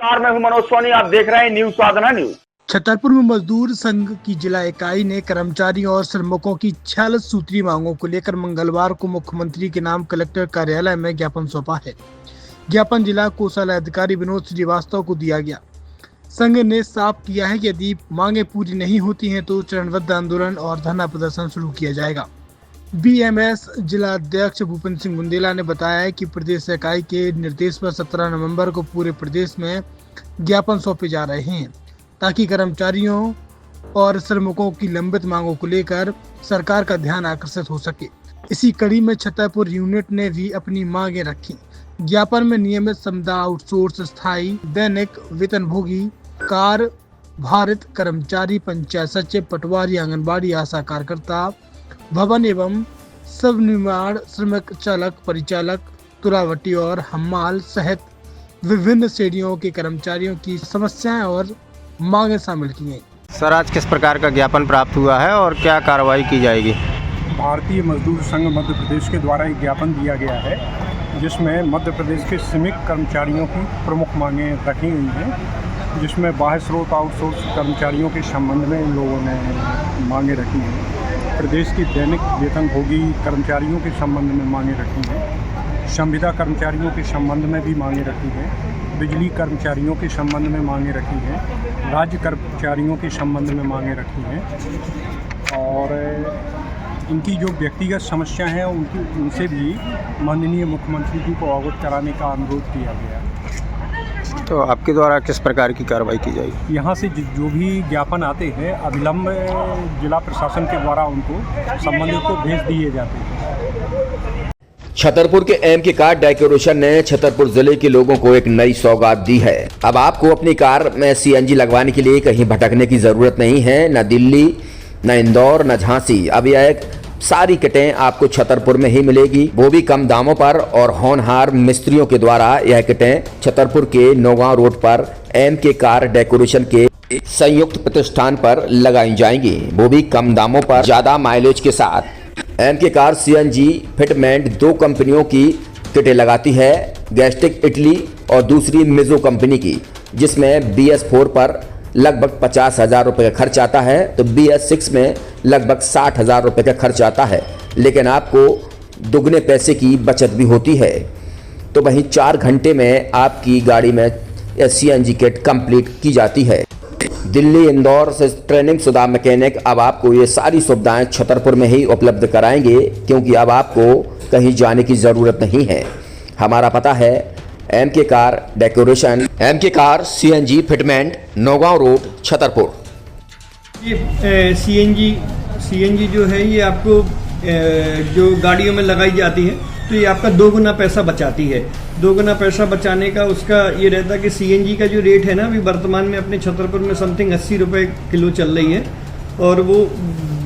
मैं हूं मनोज सोनी, आप देख रहे हैं न्यूज साधना न्यूज। छतरपुर में मजदूर संघ की जिला इकाई ने कर्मचारियों और श्रमिकों की 46 सूत्री मांगों को लेकर मंगलवार को मुख्यमंत्री के नाम कलेक्टर कार्यालय में ज्ञापन सौंपा है। ज्ञापन जिला कोषालय अधिकारी विनोद श्रीवास्तव को दिया गया। संघ ने साफ किया है कि यदि मांगे पूरी नहीं होती हैं तो चरणबद्ध आंदोलन और धरना प्रदर्शन शुरू किया जाएगा। बीएमएस जिला अध्यक्ष भूपेंद्र सिंह बुंदेला ने बताया है कि प्रदेश इकाई के निर्देश पर 17 नवंबर को पूरे प्रदेश में ज्ञापन सौंपे जा रहे हैं ताकि कर्मचारियों और श्रमिकों की लंबित मांगों को लेकर सरकार का ध्यान आकर्षित हो सके। इसी कड़ी में छतरपुर यूनिट ने भी अपनी मांगे रखी। ज्ञापन में नियमित समदा आउटसोर्स स्थायी दैनिक वेतनभोगी कार भारित कर्मचारी पंचायत सचिव पटवारी आंगनबाड़ी आशा कार्यकर्ता भवन एवं सब निर्माण श्रमिक चालक परिचालक तुरावटी और हम्माल सहित विभिन्न श्रेणियों के कर्मचारियों की समस्याएं और मांगे शामिल की गई। सर, आज किस प्रकार का ज्ञापन प्राप्त हुआ है और क्या कार्रवाई की जाएगी? भारतीय मजदूर संघ मध्य प्रदेश के द्वारा एक ज्ञापन दिया गया है जिसमें मध्य प्रदेश के श्रमिक कर्मचारियों की प्रमुख मांगें रखी हुई हैं, जिसमें बाह्य स्रोत आउटसोर्स कर्मचारियों के संबंध में इन लोगों ने मांगे रखी हैं। प्रदेश की दैनिक वेतनभोगी कर्मचारियों के संबंध में मांगे रखी हैं। संविदा कर्मचारियों के संबंध में भी मांगे रखी हैं। बिजली कर्मचारियों के संबंध में मांगे रखी हैं। राज्य कर्मचारियों के संबंध में मांगे रखी हैं और इनकी जो व्यक्तिगत समस्या है उनसे भी माननीय मुख्यमंत्री जी को अवगत कराने का अनुरोध किया गया। तो आपके द्वारा किस प्रकार की कार्रवाई की जाएगी? यहाँ से जो भी ज्ञापन आते हैं अविलंब जिला प्रशासन के द्वारा उनको संबंधित को भेज दिए जाते हैं। छतरपुर के एमके कार डेकोरेशन ने छतरपुर जिले के लोगों को एक नई सौगात दी है। अब आपको अपनी कार में सीएनजी लगवाने के लिए कहीं भटकने की जरूरत नहीं है, न दिल्ली, न इंदौर, न झांसी। अब यह एक सारी किटें आपको छतरपुर में ही मिलेगी, वो भी कम दामों पर और होनहार मिस्त्रियों के द्वारा। यह किटें छतरपुर के नौगांव रोड पर एमके कार डेकोरेशन के संयुक्त प्रतिष्ठान पर लगाई जाएंगी, वो भी कम दामों पर, ज्यादा माइलेज के साथ। एमके कार सीएनजी फिटमेंट 2 कंपनियों की किटें लगाती है, गैस्टिक इटली और दूसरी मिजो कंपनी की, जिसमें BS4 पर लगभग 50,000 रुपये का खर्च आता है तो BS6 में लगभग 60,000 रुपये का खर्च आता है, लेकिन आपको दुगने पैसे की बचत भी होती है। तो वहीं 4 घंटे में आपकी गाड़ी में CNG किट कंप्लीट की जाती है। दिल्ली, इंदौर से ट्रेनिंग शुदा मैकेनिक अब आपको ये सारी सुविधाएं छतरपुर में ही उपलब्ध कराएंगे, क्योंकि अब आपको कहीं जाने की ज़रूरत नहीं है। हमारा पता है MK car decoration, MK car CNG fitment, Nowgong road, Chhatarpur. ये सीएनजी जो है ये आपको जो गाड़ियों में लगाई जाती है तो ये आपका 2 गुना पैसा बचाती है। 2 गुना पैसा बचाने का उसका ये रहता है कि सीएनजी का जो रेट है ना अभी वर्तमान में अपने छतरपुर में समथिंग 80 रुपये किलो चल रही है और वो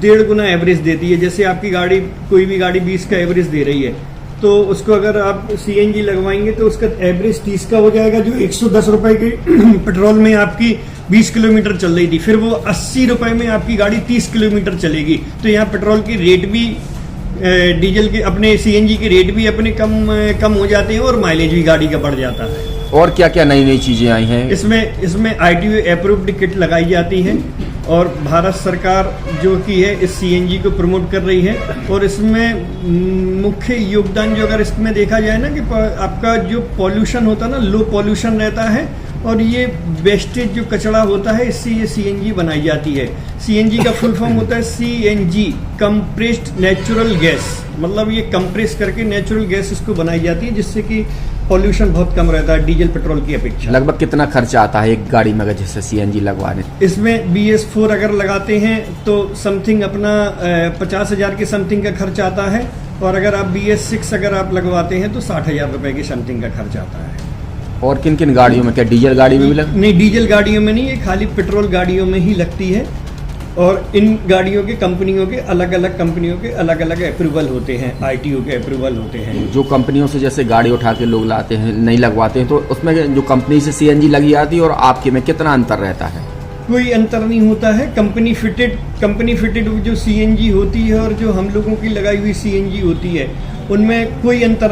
1.5 गुना एवरेज देती है। जैसे आपकी गाड़ी कोई भी गाड़ी 20 का एवरेज दे रही है तो उसको अगर आप सीएनजी लगवाएंगे तो उसका एवरेज 30 का हो जाएगा, जो 110 रुपए के पेट्रोल में आपकी 20 किलोमीटर चल रही थी, फिर वो 80 रुपए में आपकी गाड़ी 30 किलोमीटर चलेगी। तो यहाँ पेट्रोल की रेट भी डीजल के अपने सीएनजी के रेट भी अपने कम हो जाते हैं और माइलेज भी गाड़ी का बढ़ जाता है। और क्या क्या नई नई चीजें आई हैं? इसमें ITO अप्रूव्ड किट लगाई जाती है और भारत सरकार जो की है इस सीएनजी को प्रमोट कर रही है। और इसमें मुख्य योगदान जो अगर इसमें देखा जाए ना कि आपका जो पॉल्यूशन होता है ना, लो पॉल्यूशन रहता है और ये वेस्टेज जो कचरा होता है इससे ये सीएनजी बनाई जाती है। सीएनजी का फुल फॉर्म होता है CNG कंप्रेस्ड नेचुरल गैस, मतलब ये कंप्रेस करके नेचुरल गैस इसको बनाई जाती है जिससे कि पॉल्यूशन बहुत कम रहता है डीजल पेट्रोल की अपेक्षा। लगभग कितना खर्चा आता है एक गाड़ी में अगर जैसे CNG लगवाने? इसमें BS4 अगर लगाते हैं तो समथिंग अपना 50,000 के समथिंग का खर्च आता है और अगर आप BS6 अगर आप लगवाते हैं तो 60,000 रुपए की समथिंग का खर्च आता है। और किन किन गाड़ियों में, क्या डीजल गाड़ी में भी नहीं, डीजल गाड़ियों में नहीं, ये खाली पेट्रोल गाड़ियों में ही लगती है। और इन गाड़ियों के कंपनियों के अलग अलग अप्रूवल होते हैं, ITO के अप्रूवल होते हैं। जो कंपनियों से जैसे गाड़ी उठा के लोग लाते हैं, नहीं लगवाते हैं, तो उसमें जो कंपनी से CNG लगी आती है और आपके में कितना अंतर रहता है? कोई अंतर नहीं होता है। कंपनी फिटेड जो CNG होती है और जो हम लोगों की लगाई हुई CNG होती है उनमें कोई अंतर